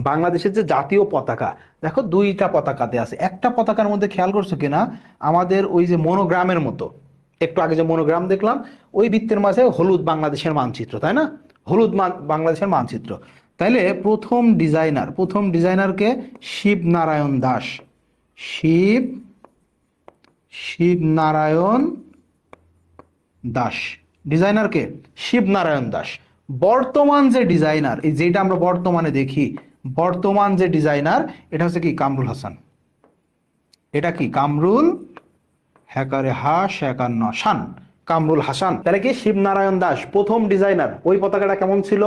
বাংলাদেশের যে জাতীয় পতাকা, দেখো দুইটা পতাকাতে আছে। একটা পতাকার মধ্যে খেয়াল করছো কিনা, আমাদের ওই যে মনোগ্রামের মতো, একটু আগে যে মনোগ্রাম দেখলাম, ওই বৃত্তের মাঝে হলুদ বাংলাদেশের মানচিত্র, তাই না? হলুদ বাংলাদেশের মানচিত্র। তাইলে প্রথম ডিজাইনারকে শিবনারায়ণ দাস। শিব শিবনারায়ণ দাস, ডিজাইনারকে শিবনারায়ণ দাস। বর্তমান যে ডিজাইনার, এই যেটা আমরা বর্তমানে দেখি, বর্তমান যে ডিজাইনার, এটা হচ্ছে কি কামরুল হাসান। এটা কি কামরুল, হ্যাকারে হাস একান্ন শান, কামরুল হাসান। তাহলে কি শিবনারায়ণ দাস প্রথম ডিজাইনার। ওই পতাকাটা কেমন ছিল?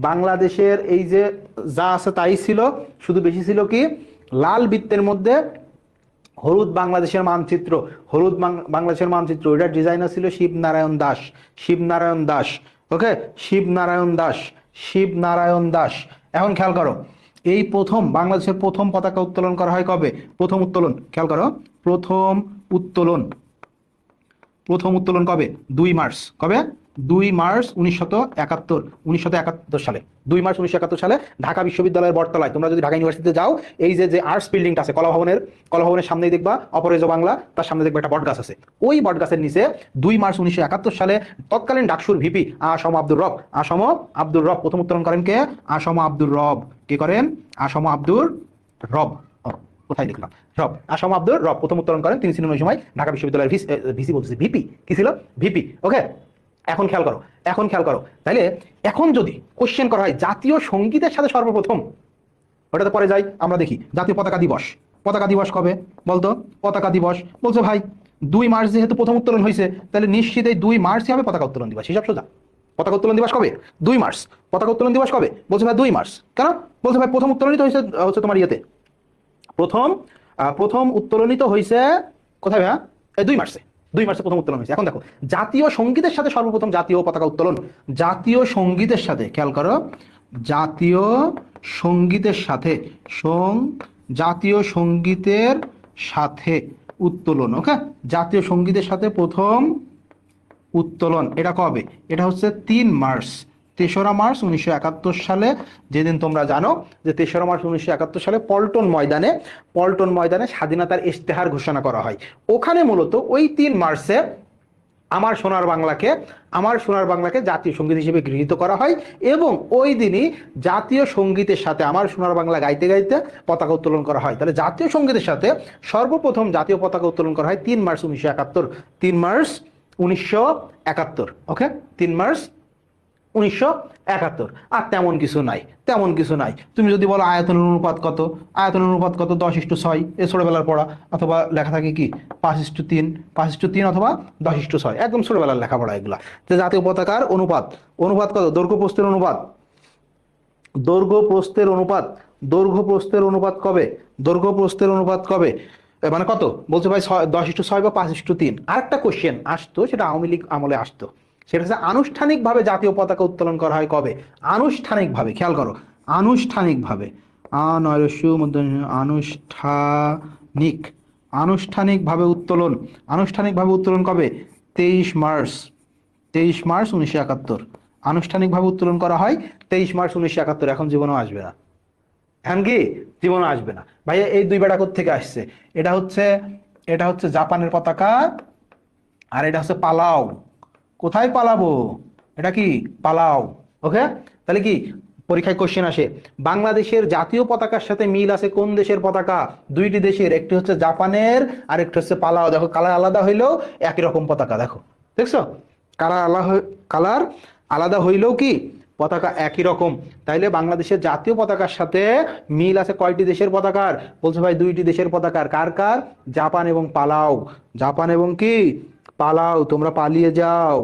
বাংলাদেশের এই যে যা আছে তাই ছিল, শুধু বেশি ছিল কি লাল বৃত্তের মধ্যে হলুদ বাংলাদেশের মানচিত্র, হলুদ বাংলাদেশের মানচিত্র। ওইটার ডিজাইনার ছিল শিবনারায়ণ দাস। শিবনারায়ণ দাস, ওকে, শিবনারায়ণ দাস, শিবনারায়ণ দাস। এখন খেয়াল করো, এই প্রথম বাংলাদেশের প্রথম পতাকা উত্তোলন করা হয় কবে? প্রথম উত্তোলন, খেয়াল করো, প্রথম উত্তোলন, প্রথম উত্তোলন কবে? 2 মার্চ। কবে? 2 মার্চ 1971, 1971 সালে। 2 মার্চ 1971 সালে ঢাকা বিশ্ববিদ্যালয়ের বটতলায়, তোমরা যদি ঢাকা ইউনিভার্সিটিতে যাও, এই যে যে আর্টস বিল্ডিংটা আছে কলাভবনের সামনেই দেখবা অপরাজেয় বাংলা, তার সামনে দেখবা একটা বটগাছ আছে। ওই বটগাছের নিচে 2 মার্চ 1971 সালে তৎকালীন ডাকসুর ভিপি আসম আব্দুর রব, আসম আব্দুর রব প্রথম উত্তোলন করেন কে? আসম আব্দুর রব। কে করেন? আসম আব্দুর রব। কোথায় লিখলাম? রব, আসম আব্দুর রব প্রথম উত্তোলন করেন। তিনি ছিলেন ওই সময় ঢাকা বিশ্ববিদ্যালয়ের ভিসি বলতেছি, ভিপি। কি ছিল? ভিপি। ওকে, এখন খেয়াল করো, এখন খেয়াল করো। তাইলে এখন যদি কোশ্চেন করা হয় জাতীয় সঙ্গীতের সাথে সর্বপ্রথম, ওটাতে পরে যাই, আমরা দেখি জাতীয় পতাকা দিবস। পতাকা দিবস কবে বলতো? পতাকা দিবস বলছে ভাই 2 মার্চ যেহেতু প্রথম উত্তোলন হয়েছে, তাহলে নিশ্চিত এই 2 মার্চই হবে পতাকা উত্তোলন দিবস। হিসাব সোজা। পতাকা উত্তোলন দিবস কবে? 2 মার্চ। পতাকা উত্তোলন দিবস কবে? বলছে ভাই 2 মার্চ। কেন? বলছে ভাই প্রথম উত্তোলনই তো হচ্ছে তোমার ইয়েতে, প্রথম উত্তোলনিত হয়েছে কোথায় ভাইয়া? এই 2 মার্চে। 2 মার্চে প্রথম উত্তোলন হয়েছে। এখন দেখো জাতীয় সঙ্গীতের সাথে সর্বপ্রথম জাতীয় পতাকা উত্তোলন, জাতীয় সঙ্গীতের সাথে, খেয়াল করো, জাতীয় সঙ্গীতের সাথে, জাতীয় সঙ্গীতের সাথে উত্তোলন। ওকে, জাতীয় সঙ্গীতের সাথে প্রথম উত্তোলন এটা কবে? এটা হচ্ছে 3 মার্চ, 3রা মার্চ 1971 সালে। যেদিন তোমরা জানো যে 3রা মার্চ 1971 সালে পল্টন ময়দানে স্বাধীনতার ইশতেহার ঘোষণা করা হয়। ওখানে মূলত ওই 3 মার্চে আমার সোনার বাংলাকে জাতীয় সঙ্গীত হিসেবে গৃহীত করা হয়, এবং ওই দিনই জাতীয় সঙ্গীতের সাথে আমার সোনার বাংলা গাইতে গাইতে পতাকা উত্তোলন করা হয়। তাহলে জাতীয় সঙ্গীতের সাথে সর্বপ্রথম জাতীয় পতাকা উত্তোলন করা হয় 3 মার্চ 1971। 3 মার্চ 1971। ওকে, 3 মার্চ 1971। আর তেমন কিছু নাই, তেমন কিছু নাই। তুমি যদি বলো আয়তনের অনুপাত কত, আয়তনের অনুপাত কত? 10:6। এ ছোটবেলার পড়া, অথবা লেখা থাকে কি 5:3, 5:3 অথবা 10:6, একদম ছোটবেলার লেখাপড়া এগুলা। যে জাতীয় পতাকার অনুপাত, অনুপাত কত? দৈর্ঘ্য প্রস্থের অনুপাত, দৈর্ঘ্য প্রস্থের অনুপাত, দৈর্ঘ্য প্রস্থের অনুপাত কবে? দৈর্ঘ্য প্রস্থের অনুপাত কবে? মানে কত? বলছে ভাই 10:6 বা 5:3। আরেকটা কোশ্চেন আসতো, সেটা আওয়ামী লীগ আমলে আসতো, সেটা হচ্ছে আনুষ্ঠানিকভাবে জাতীয় পতাকা উত্তোলন করা হয় কবে? আনুষ্ঠানিকভাবে, খেয়াল করো, আনুষ্ঠানিকভাবে, আনুষ্ঠানিক, আনুষ্ঠানিকভাবে উত্তোলন, আনুষ্ঠানিকভাবে উত্তোলন কবে? 23 মার্চ, 23 মার্চ 1971। আনুষ্ঠানিকভাবে উত্তোলন করা হয় 23 মার্চ 1971। এখন জীবনও আসবে না, এখন কি জীবনও আসবে না। ভাইয়া এই দুই বেটা কোত্থেকে আসছে? এটা হচ্ছে জাপানের পতাকা, আর এটা হচ্ছে পালাও। কোথায় পালাবো? এটা কি পালাও। ওকে, তাহলে কি পরীক্ষায় কোশ্চেন আসে, বাংলাদেশের জাতীয় পতাকার সাথে মিল আছে কোন দেশের পতাকা? দুইটি দেশের, একটি হচ্ছে জাপানের আর একটি হচ্ছে পালাও। দেখো কালার আলাদা হইলেও একই রকম পতাকা। দেখো, দেখছো, কালার আলাদা হইলেও কি পতাকা একই রকম। তাইলে বাংলাদেশের জাতীয় পতাকার সাথে মিল আছে কয়টি দেশের পতাকার? বলছে ভাই 2টি দেশের পতাকার। কার কার? জাপান এবং পালাও। জাপান এবং কি পালাও। তোমরা পালিয়ে যাও।